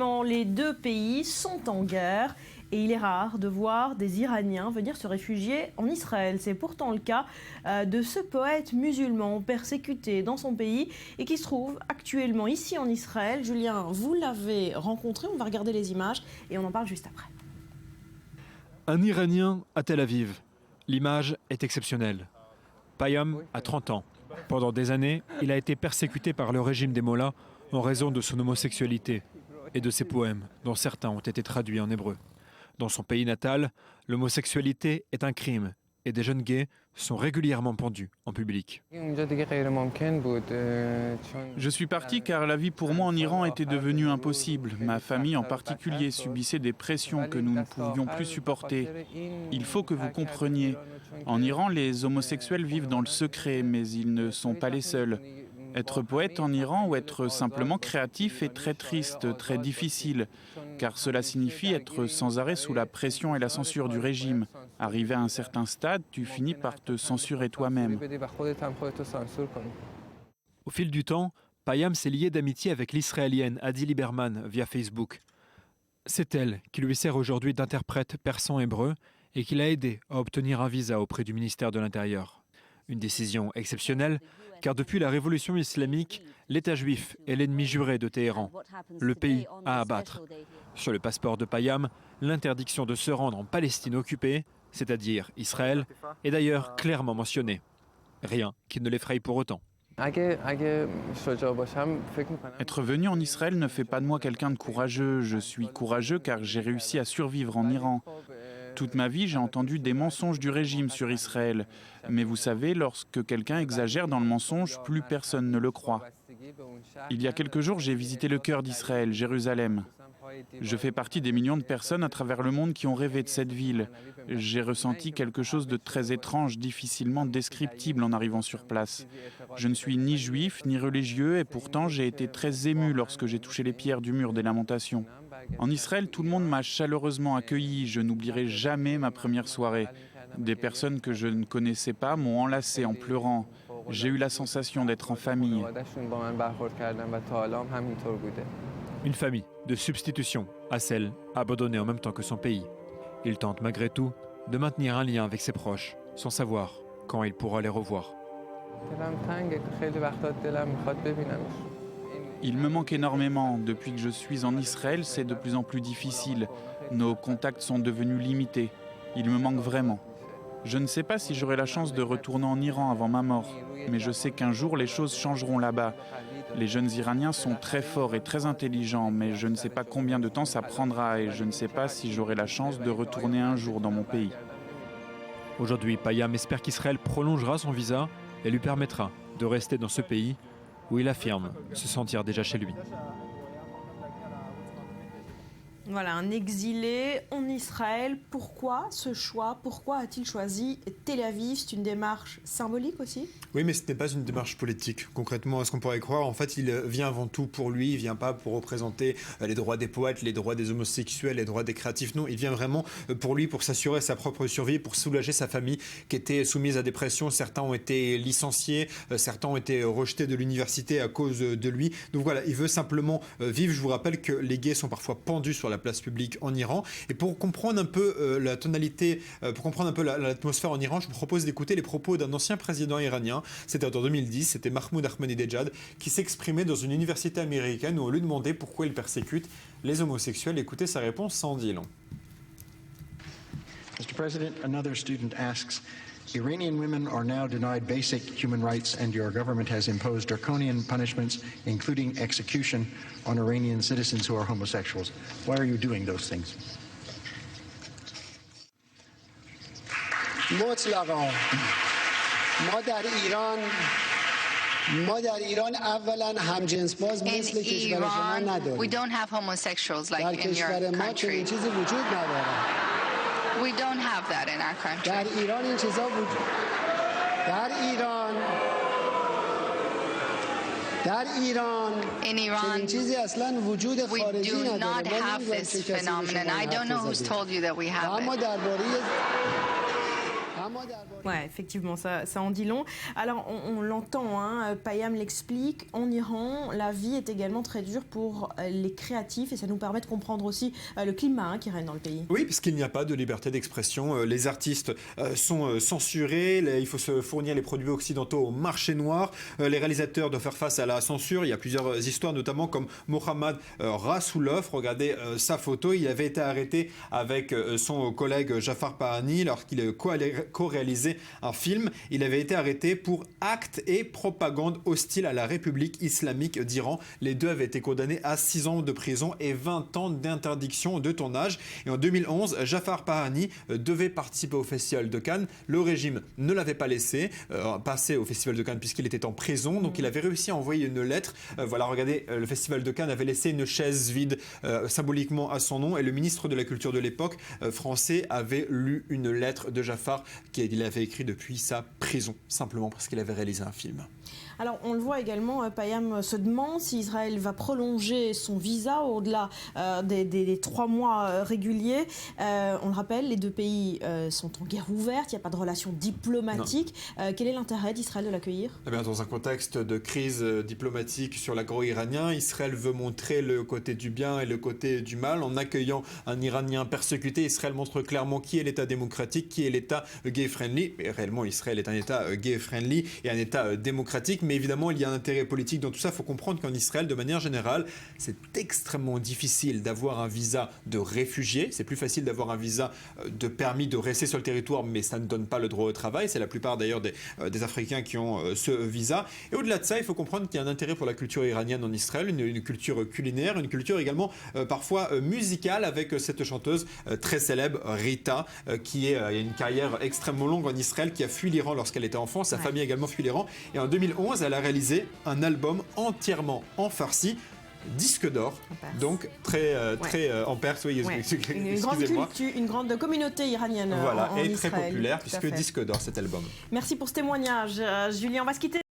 Actuellement, les deux pays sont en guerre et il est rare de voir des Iraniens venir se réfugier en Israël. C'est pourtant le cas de ce poète musulman persécuté dans son pays et qui se trouve actuellement ici en Israël. Julien, vous l'avez rencontré, on va regarder les images et on en parle juste après. Un Iranien à Tel Aviv. L'image est exceptionnelle. Payam a 30 ans. Pendant des années, il a été persécuté par le régime des Mollahs en raison de son homosexualité et de ses poèmes, dont certains ont été traduits en hébreu. Dans son pays natal, l'homosexualité est un crime et des jeunes gays sont régulièrement pendus en public. Je suis parti car la vie pour moi en Iran était devenue impossible. Ma famille en particulier subissait des pressions que nous ne pouvions plus supporter. Il faut que vous compreniez. En Iran, les homosexuels vivent dans le secret, mais ils ne sont pas les seuls. Être poète en Iran ou être simplement créatif est très triste, très difficile, car cela signifie être sans arrêt sous la pression et la censure du régime. Arrivé à un certain stade, tu finis par te censurer toi-même. Au fil du temps, Payam s'est lié d'amitié avec l'Israélienne Adi Lieberman via Facebook. C'est elle qui lui sert aujourd'hui d'interprète persan-hébreu et qui l'a aidé à obtenir un visa auprès du ministère de l'Intérieur. Une décision exceptionnelle, car depuis la révolution islamique, l'État juif est l'ennemi juré de Téhéran, le pays à abattre. Sur le passeport de Payam, l'interdiction de se rendre en Palestine occupée, c'est-à-dire Israël, est d'ailleurs clairement mentionnée. Rien qui ne l'effraie pour autant. Être venu en Israël ne fait pas de moi quelqu'un de courageux. Je suis courageux car j'ai réussi à survivre en Iran. Toute ma vie, j'ai entendu des mensonges du régime sur Israël. Mais vous savez, lorsque quelqu'un exagère dans le mensonge, plus personne ne le croit. Il y a quelques jours, j'ai visité le cœur d'Israël, Jérusalem. Je fais partie des millions de personnes à travers le monde qui ont rêvé de cette ville. J'ai ressenti quelque chose de très étrange, difficilement descriptible en arrivant sur place. Je ne suis ni juif ni religieux et pourtant j'ai été très ému lorsque j'ai touché les pierres du mur des lamentations. En Israël, tout le monde m'a chaleureusement accueilli. Je n'oublierai jamais ma première soirée. Des personnes que je ne connaissais pas m'ont enlacé en pleurant. J'ai eu la sensation d'être en famille. Une famille de substitution à celle abandonnée en même temps que son pays. Il tente malgré tout de maintenir un lien avec ses proches, sans savoir quand il pourra les revoir. Il me manque énormément. Depuis que je suis en Israël, c'est de plus en plus difficile. Nos contacts sont devenus limités. Il me manque vraiment. Je ne sais pas si j'aurai la chance de retourner en Iran avant ma mort, mais je sais qu'un jour les choses changeront là-bas. Les jeunes Iraniens sont très forts et très intelligents, mais je ne sais pas combien de temps ça prendra et je ne sais pas si j'aurai la chance de retourner un jour dans mon pays. Aujourd'hui, Payam espère qu'Israël prolongera son visa et lui permettra de rester dans ce pays où il affirme se sentir déjà chez lui. Voilà, un exilé en Israël. Pourquoi ce choix? Pourquoi a-t-il choisi Tel Aviv? C'est une démarche symbolique aussi? Oui, mais ce n'est pas une démarche politique. Concrètement, à ce qu'on pourrait croire, en fait, il vient avant tout pour lui. Il ne vient pas pour représenter les droits des poètes, les droits des homosexuels, les droits des créatifs. Non, il vient vraiment pour lui, pour s'assurer sa propre survie, pour soulager sa famille qui était soumise à des pressions. Certains ont été licenciés, certains ont été rejetés de l'université à cause de lui. Donc voilà, il veut simplement vivre. Je vous rappelle que les gays sont parfois pendus sur la place publique en Iran. Et pour comprendre un peu la tonalité, pour comprendre un peu l'atmosphère en Iran, je vous propose d'écouter les propos d'un ancien président iranien. C'était en 2010, c'était Mahmoud Ahmadinejad qui s'exprimait dans une université américaine où on lui demandait pourquoi il persécute les homosexuels. Écoutez sa réponse, ça en dit long. Mr. President, another student asks, Iranian women are now denied basic human rights and your government has imposed draconian punishments, including execution, on Iranian citizens who are homosexuals. Why are you doing those things? مطلقا ما در ایران اولا همجنسباز مثل کشور شما نداریم. We don't have homosexuals like در in your کشور ما country. چنین چیزی وجود نداره. We don't have that in our country. در ایران این چیزا وجود در ایران In Iran, چنین چیزی اصلا وجود we خارجی do not نداره. have this phenomenon. I don't know who's told you that we have اما it. درباره Ouais, effectivement, ça en dit long. Alors, on l'entend, hein, Payam l'explique, en Iran, la vie est également très dure pour les créatifs et ça nous permet de comprendre aussi le climat qui règne dans le pays. Oui, parce qu'il n'y a pas de liberté d'expression. Les artistes sont censurés, il faut se fournir les produits occidentaux au marché noir. Les réalisateurs doivent faire face à la censure. Il y a plusieurs histoires, notamment comme Mohammad Rasoulov. Regardez sa photo. Il avait été arrêté avec son collègue Jafar Pahani lorsqu'il co-réalisait un film. Il avait été arrêté pour actes et propagande hostile à la République islamique d'Iran. Les deux avaient été condamnés à 6 ans de prison et 20 ans d'interdiction de tournage. Et en 2011, Jafar Pahani devait participer au Festival de Cannes. Le régime ne l'avait pas laissé passer au Festival de Cannes puisqu'il était en prison. Donc il avait réussi à envoyer une lettre. Voilà, regardez, le Festival de Cannes avait laissé une chaise vide symboliquement à son nom. Et le ministre de la Culture de l'époque, français, avait lu une lettre de Jafar qu'il avait écrit depuis sa prison, simplement parce qu'il avait réalisé un film. Alors, on le voit également, Payam se demande si Israël va prolonger son visa au-delà des 3 mois réguliers. On le rappelle, les deux pays sont en guerre ouverte, il n'y a pas de relation diplomatique. Quel est l'intérêt d'Israël de l'accueillir ? Eh bien, dans un contexte de crise diplomatique sur l'agro-iranien, Israël veut montrer le côté du bien et le côté du mal. En accueillant un Iranien persécuté, Israël montre clairement qui est l'État démocratique, qui est l'État gay-friendly. Mais réellement, Israël est un État gay-friendly et un État démocratique. Mais évidemment, il y a un intérêt politique dans tout ça. Il faut comprendre qu'en Israël, de manière générale, c'est extrêmement difficile d'avoir un visa de réfugié. C'est plus facile d'avoir un visa de permis de rester sur le territoire, mais ça ne donne pas le droit au travail. C'est la plupart d'ailleurs des Africains qui ont ce visa. Et au-delà de ça, il faut comprendre qu'il y a un intérêt pour la culture iranienne en Israël, une culture culinaire, une culture également parfois musicale, avec cette chanteuse très célèbre, Rita, qui a une carrière extrêmement longue en Israël, qui a fui l'Iran lorsqu'elle était enfant. Sa famille a également fui l'Iran. Et en 2011, elle a réalisé un album entièrement en farsi, disque d'or, donc très en perse, oui, excusez-moi. Une grande communauté iranienne voilà, en et Israël. très populaire, puisque disque d'or cet album. Merci pour ce témoignage, Julien. On va se quitter.